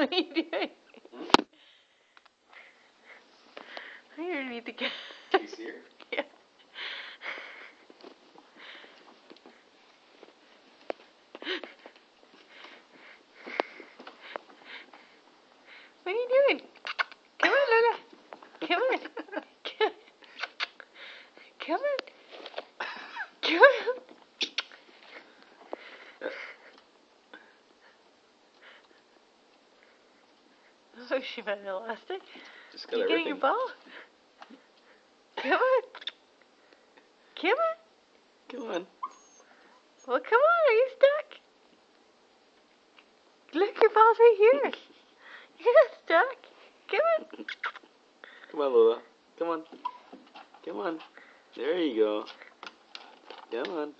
What are you doing? I underneath the cat. He's here? Yeah. What are you doing? Come on, Lola. Come on. Come on. Come on. Oh, she found an elastic. Just got You everything. getting your ball? Come on. Come on. Come on. Well, come on. Are you stuck? Look, your ball's right here. You're not stuck. Come on. Come on, Lola. Come on. Come on. There you go. Come on.